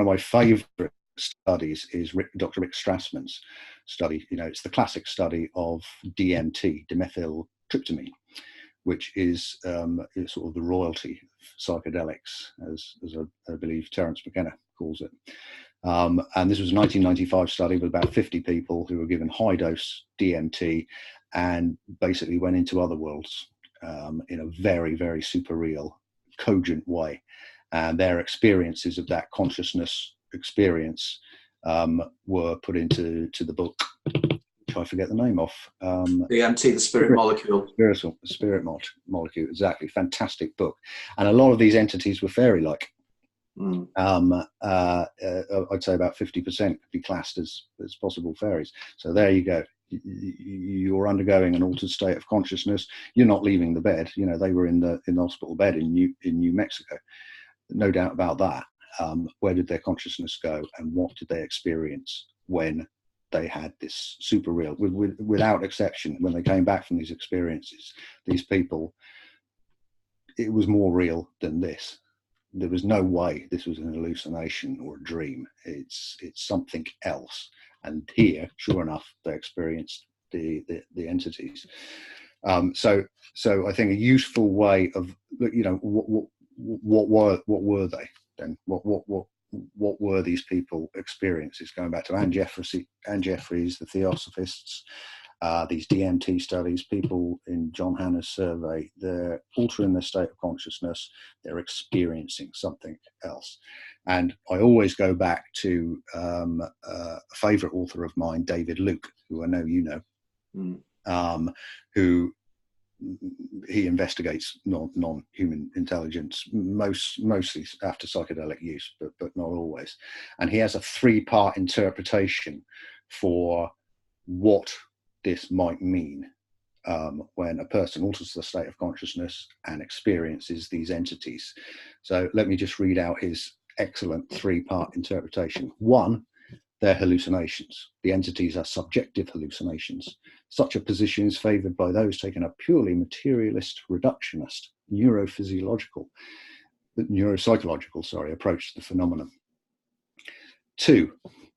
of my favorite studies is Dr. Rick Strassman's study. You know, it's the classic study of DMT, dimethyltryptamine, which is sort of the royalty of psychedelics, as I believe Terence McKenna calls it. And this was a 1995 study with about 50 people who were given high dose DMT and basically went into other worlds in a very, very super real, cogent way. And their experiences of that consciousness experience were put into the book, which I forget the name of. DMT, the spirit molecule. Spirit molecule, exactly. Fantastic book. And a lot of these entities were fairy-like. I'd say about 50% could be classed as possible fairies. So there you go. You're undergoing an altered state of consciousness. You're not leaving the bed. You know, they were in the hospital bed in New Mexico. No doubt about that. Where did their consciousness go, and what did they experience when they had this super real? Without exception, when they came back from these experiences, these people, it was more real than this. There was no way this was an hallucination or a dream. It's something else. And here, sure enough, they experienced the entities. So I think a useful way of, you know, what were they then? What were these people experiences? Going back to Anne Jeffries, the Theosophists, these DMT studies, people in John Hanna's survey, they're altering their state of consciousness, they're experiencing something else. And I always go back to a favourite author of mine, David Luke, who I know you know, who he investigates non-human intelligence, mostly after psychedelic use, but not always. And he has a 3-part interpretation for what this might mean when a person alters the state of consciousness and experiences these entities. So let me just read out his excellent 3-part interpretation. 1, they're hallucinations. The entities are subjective hallucinations. Such a position is favoured by those taking a purely materialist, reductionist, neuropsychological approach to the phenomenon. 2,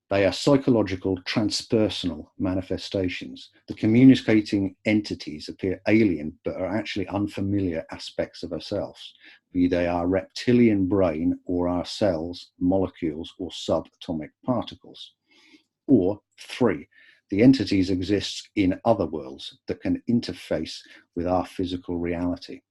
they are psychological transpersonal manifestations. The communicating entities appear alien, but are actually unfamiliar aspects of ourselves, be they our reptilian brain or our cells, molecules, or subatomic particles. Or 3, the entities exist in other worlds that can interface with our physical reality.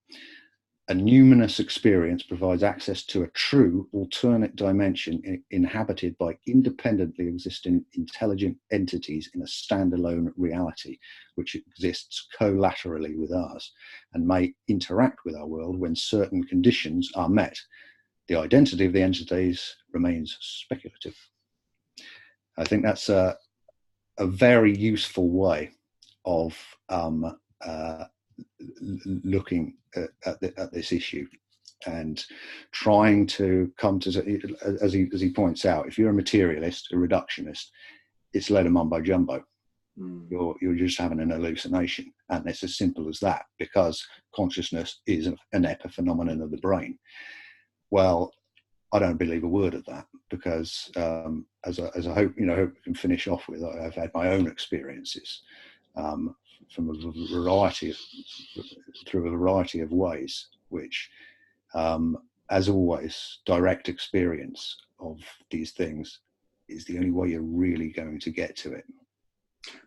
A numinous experience provides access to a true alternate dimension inhabited by independently existing intelligent entities in a standalone reality, which exists collaterally with ours and may interact with our world when certain conditions are met. The identity of the entities remains speculative. I think that's a very useful way of looking at this issue and trying to come to, as he points out, if you're a materialist, a reductionist, it's a load of mumbo jumbo. You're just having an hallucination, and it's as simple as that, because consciousness is an epiphenomenon of the brain. Well, I don't believe a word of that, because as I hope we can finish off with, I've had my own experiences from a variety of ways, which, as always, direct experience of these things is the only way you're really going to get to it.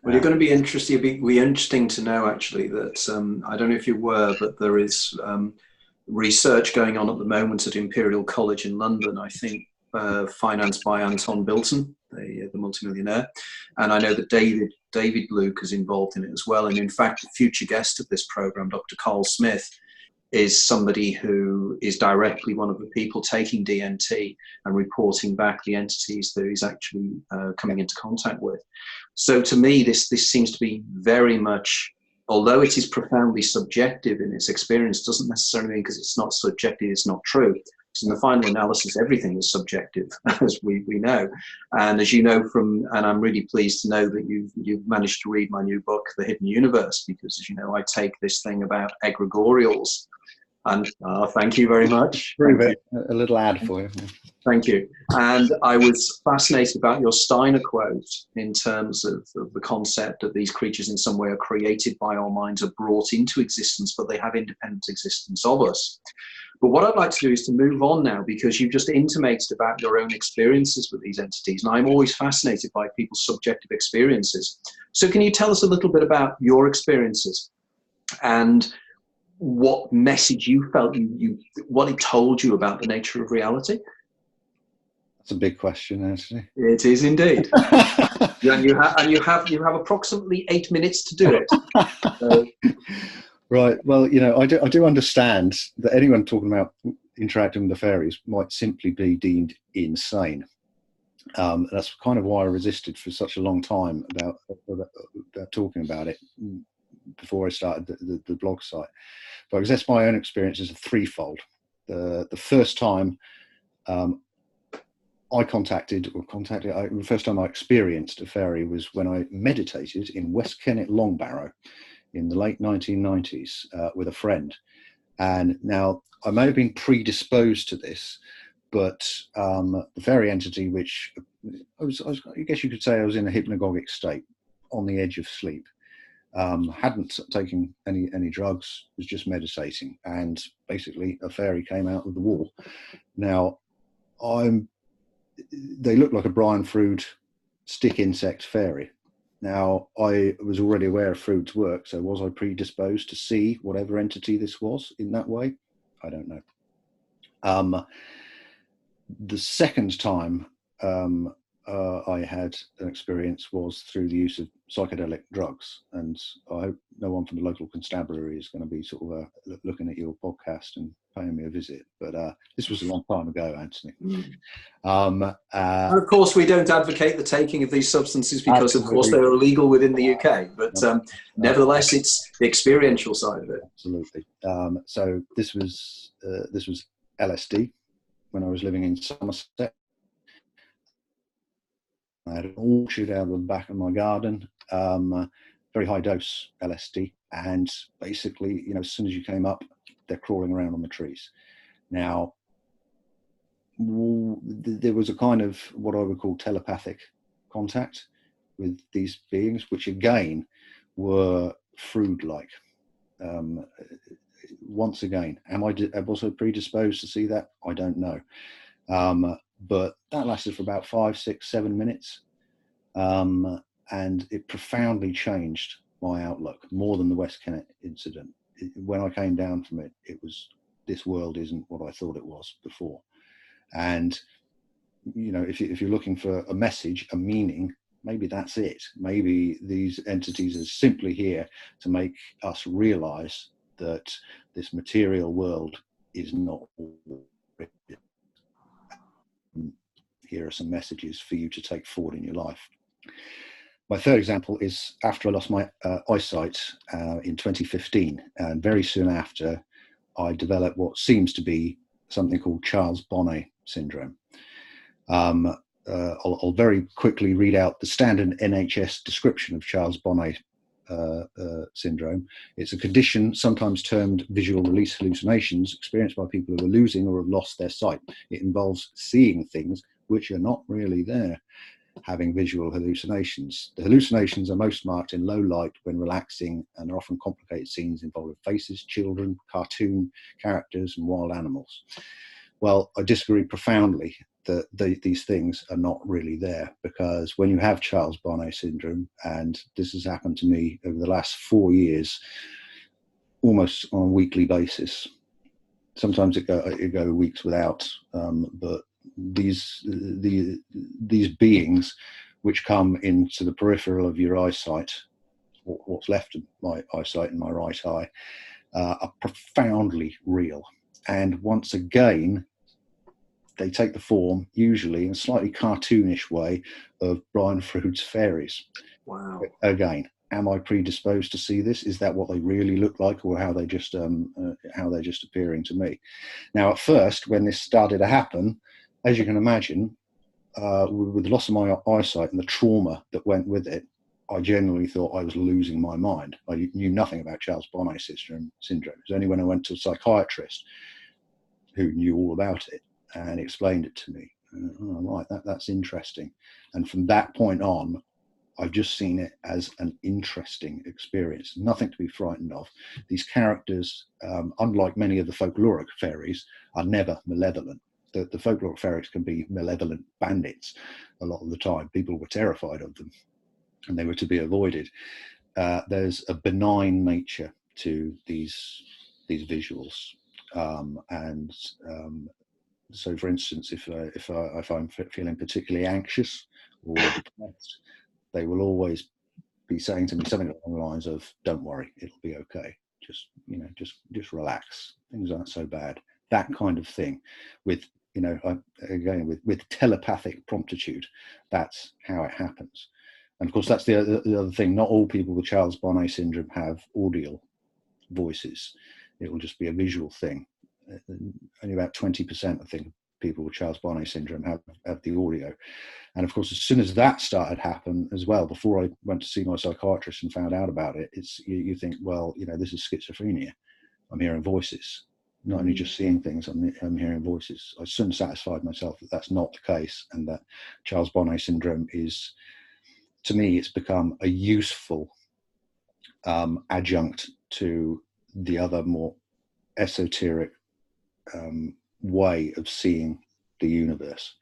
Well, you're going to be interested. It'd be interesting to know, actually, that I don't know if you were, but there is research going on at the moment at Imperial College in London, I think, financed by Anton Bilton, the multimillionaire. And I know that David Luke is involved in it as well. And in fact, the future guest of this program, Dr. Carl Smith, is somebody who is directly one of the people taking DMT and reporting back the entities that he's actually coming into contact with. So to me, this seems to be very much, although it is profoundly subjective in its experience, doesn't necessarily mean because it's not subjective, it's not true. in the final analysis, everything is subjective, as we know. And as you know from, and I'm really pleased to know that you've managed to read my new book, The Hidden Universe, because as you know, I take this thing about egregorials. And thank you very much. A little ad for you. Thank you. And I was fascinated about your Steiner quote in terms of the concept that these creatures in some way are created by our minds, are brought into existence, but they have independent existence of us. But what I'd like to do is to move on now, because you've just intimated about your own experiences with these entities. And I'm always fascinated by people's subjective experiences. So can you tell us a little bit about your experiences and what message you felt what it told you about the nature of reality? That's a big question, actually. It is indeed. And you have approximately 8 minutes to do it. Right. Well, you know, I do understand that anyone talking about interacting with the fairies might simply be deemed insane. That's kind of why I resisted for such a long time about talking about it before I started the blog site. But I guess my own experience is threefold. The first time the first time I experienced a fairy was when I meditated in West Kennet Longbarrow in the late 1990s with a friend. And now I may have been predisposed to this, but the fairy entity, which I guess you could say I was in a hypnagogic state, on the edge of sleep, hadn't taken any drugs, was just meditating, and basically a fairy came out of the wall. Now, they look like a Brian Froud stick insect fairy. Now, I was already aware of Froud's work, so was I predisposed to see whatever entity this was in that way? I don't know. The second time I had an experience was through the use of psychedelic drugs, and I hope no one from the local constabulary is going to be sort of looking at your podcast and paying me a visit, but this was a long time ago, Anthony. And of course, we don't advocate the taking of these substances because, absolutely, of course, they're illegal within the UK, but nevertheless, it's the experiential side of it. Absolutely. So this was LSD when I was living in Somerset. I had an orchard out of the back of my garden, very high dose LSD, and basically, you know, as soon as you came up, they're crawling around on the trees. Now, there was a kind of what I would call telepathic contact with these beings, which again were Froud-like. Once again, am I also predisposed to see that? I don't know. But that lasted for about 5, 6, 7 minutes. And it profoundly changed my outlook, more than the West Kennet incident. When I came down from it, it was, this world isn't what I thought it was before. And, you know, if you're looking for a message, a meaning, maybe that's it. Maybe these entities are simply here to make us realize that this material world is not all. Here are some messages for you to take forward in your life. My third example is after I lost my eyesight in 2015, and very soon after, I developed what seems to be something called Charles Bonnet syndrome. I'll very quickly read out the standard NHS description of Charles Bonnet syndrome. It's a condition sometimes termed visual release hallucinations experienced by people who are losing or have lost their sight. It involves seeing things which are not really there, having visual hallucinations. The hallucinations are most marked in low light when relaxing, and are often complicated scenes involving faces, children, cartoon characters, and wild animals. Well, I disagree profoundly that these things are not really there, because when you have Charles Bonnet syndrome, and this has happened to me over the last 4 years, almost on a weekly basis. Sometimes it go weeks without, but these beings which come into the peripheral of your eyesight, what's left of my eyesight in my right eye, are profoundly real. And once again, they take the form, usually in a slightly cartoonish way, of Brian Froud's fairies. Wow. Again. am I predisposed to see this? Is that what they really look like, or how they're just appearing to me? Now, at first, when this started to happen, as you can imagine, with the loss of my eyesight and the trauma that went with it, I genuinely thought I was losing my mind. I knew nothing about Charles Bonnet syndrome. It was only when I went to a psychiatrist who knew all about it and explained it to me. Oh, right, that's interesting. And from that point on, I've just seen it as an interesting experience, nothing to be frightened of. These characters, unlike many of the folkloric fairies, are never malevolent. The folkloric fairies can be malevolent bandits a lot of the time. People were terrified of them and they were to be avoided. There's a benign nature to these visuals. So, for instance, if I'm feeling particularly anxious or depressed, they will always be saying to me something along the lines of, "Don't worry, it'll be okay. Just relax. Things aren't so bad." That kind of thing, with with telepathic promptitude. That's how it happens. And of course, that's the other thing. Not all people with Charles Bonnet syndrome have audial voices. It will just be a visual thing. Only about 20%, I think, of people with Charles Bonnet syndrome have the audio. And of course, as soon as that started to happen as well, before I went to see my psychiatrist and found out about it, you think, well, this is schizophrenia. I'm hearing voices. Not only just seeing things, I'm hearing voices. I soon satisfied myself that that's not the case, and that Charles Bonnet syndrome is, to me, it's become a useful adjunct to the other more esoteric way of seeing the universe.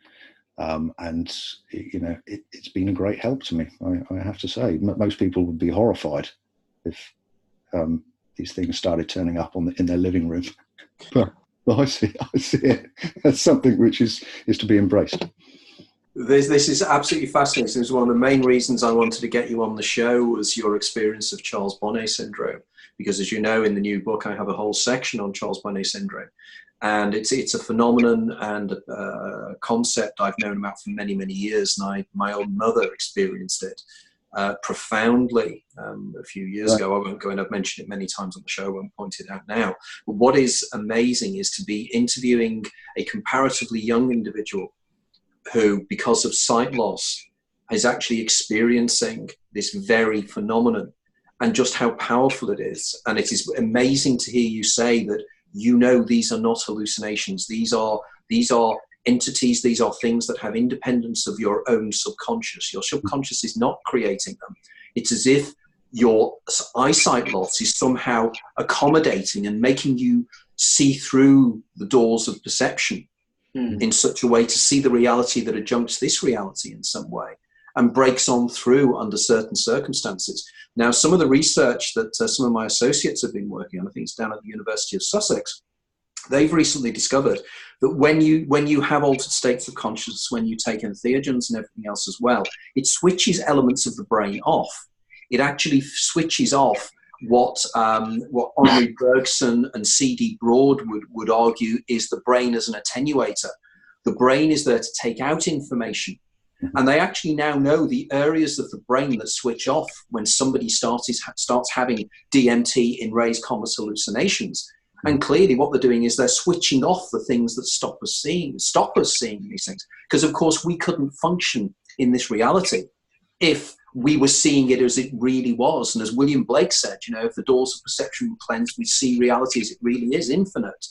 And it's been a great help to me, I have to say. Most people would be horrified if these things started turning up in their living room. But I see it as something which is to be embraced. This is absolutely fascinating. This is one of the main reasons I wanted to get you on the show, was your experience of Charles Bonnet syndrome. Because as you know, in the new book, I have a whole section on Charles Bonnet syndrome. And it's a phenomenon and a concept I've known about for many, many years. And my own mother experienced it profoundly a few years ago. I won't go in, I've mentioned it many times on the show, I won't point it out now. But what is amazing is to be interviewing a comparatively young individual who, because of sight loss, is actually experiencing this very phenomenon, and just how powerful it is. And it is amazing to hear you say that these are not hallucinations. These are entities, these are things that have independence of your own subconscious. Your subconscious is not creating them. It's as if your eyesight loss is somehow accommodating and making you see through the doors of perception in such a way to see the reality that adjuncts this reality in some way and breaks on through under certain circumstances. Now, some of the research that some of my associates have been working on, I think it's down at the University of Sussex, they've recently discovered that when you have altered states of consciousness, when you take entheogens and everything else as well, it switches elements of the brain off. It actually switches off what Henri Bergson and C.D. Broad would argue is the brain as an attenuator. The brain is there to take out information. And they actually now know the areas of the brain that switch off when somebody starts having DMT in raised commas hallucinations. And clearly what they're doing is they're switching off the things that stop us seeing these things. Because, of course, we couldn't function in this reality if we were seeing it as it really was. And as William Blake said, if the doors of perception were cleansed, we see reality as it really is, infinite.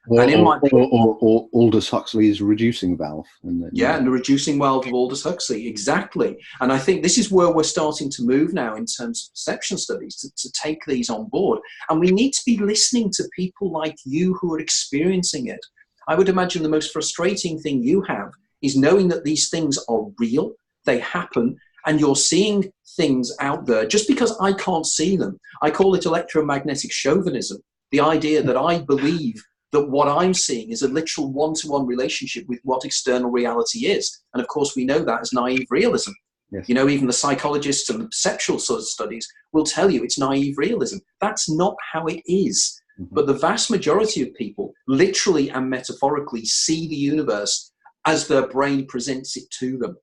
Or Aldous Huxley's reducing valve. And the reducing valve of Aldous Huxley, exactly. And I think this is where we're starting to move now in terms of perception studies, to take these on board. And we need to be listening to people like you who are experiencing it. I would imagine the most frustrating thing you have is knowing that these things are real, they happen, and you're seeing things out there just because I can't see them. I call it electromagnetic chauvinism, the idea that I believe that what I'm seeing is a literal one-to-one relationship with what external reality is. And of course, we know that as naive realism. Yes. Even the psychologists and the perceptual sort of studies will tell you it's naive realism. That's not how it is. Mm-hmm. But the vast majority of people literally and metaphorically see the universe as their brain presents it to them.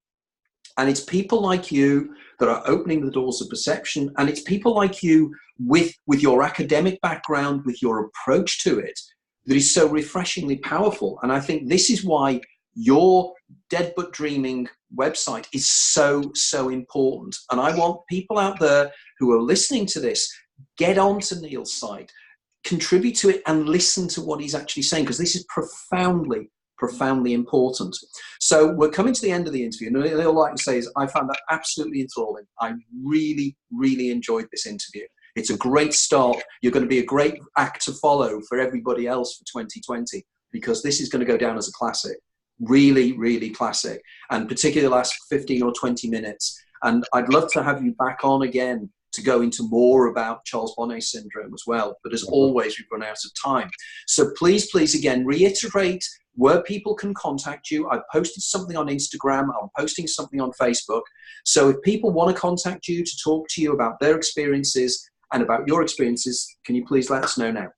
And it's people like you that are opening the doors of perception. And it's people like you with your academic background, with your approach to it, that is so refreshingly powerful. And I think this is why your Dead But Dreaming website is so, so important. And I want people out there who are listening to this, get onto Neil's site, contribute to it, and listen to what he's actually saying, because this is profoundly important. So we're coming to the end of the interview, and all I can say is I found that absolutely enthralling. I really, really enjoyed this interview. It's a great start. You're going to be a great act to follow for everybody else for 2020, because this is going to go down as a classic. Really, really classic, and particularly the last 15 or 20 minutes. And I'd love to have you back on again to go into more about Charles Bonnet syndrome as well. But as always, we've run out of time. So please, again, reiterate where people can contact you. I've posted something on Instagram. I'm posting something on Facebook. So if people want to contact you to talk to you about their experiences and about your experiences, can you please let us know now?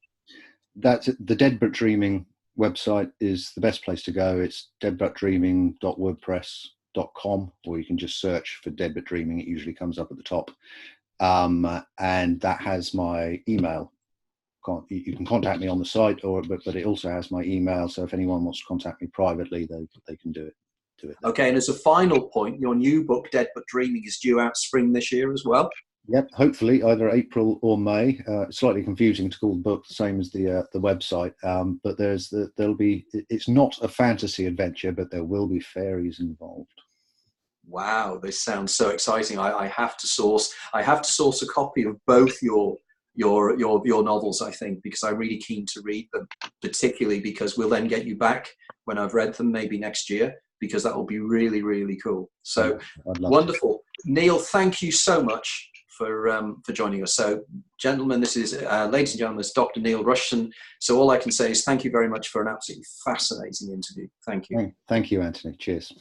That's the Dead But Dreaming website is the best place to go. It's deadbutdreaming.wordpress.com, or you can just search for Dead But Dreaming. It usually comes up at the top. And that has my email. You can contact me on the site, but it also has my email. So if anyone wants to contact me privately, they can do it. Okay, and as a final point, your new book, Dead But Dreaming, is due out spring this year as well. Yep, hopefully either April or May. Slightly confusing to call the book the same as the website, but there'll be. It's not a fantasy adventure, but there will be fairies involved. Wow, this sounds so exciting! I have to source a copy of both your novels, I think, because I'm really keen to read them, particularly because we'll then get you back when I've read them, maybe next year, because that will be really, really cool. So wonderful. Neil, thank you so much for joining us. So, gentlemen, this is, ladies and gentlemen, it's Dr. Neil Rushton. So all I can say is thank you very much for an absolutely fascinating interview. Thank you. Thank you, Anthony. Cheers.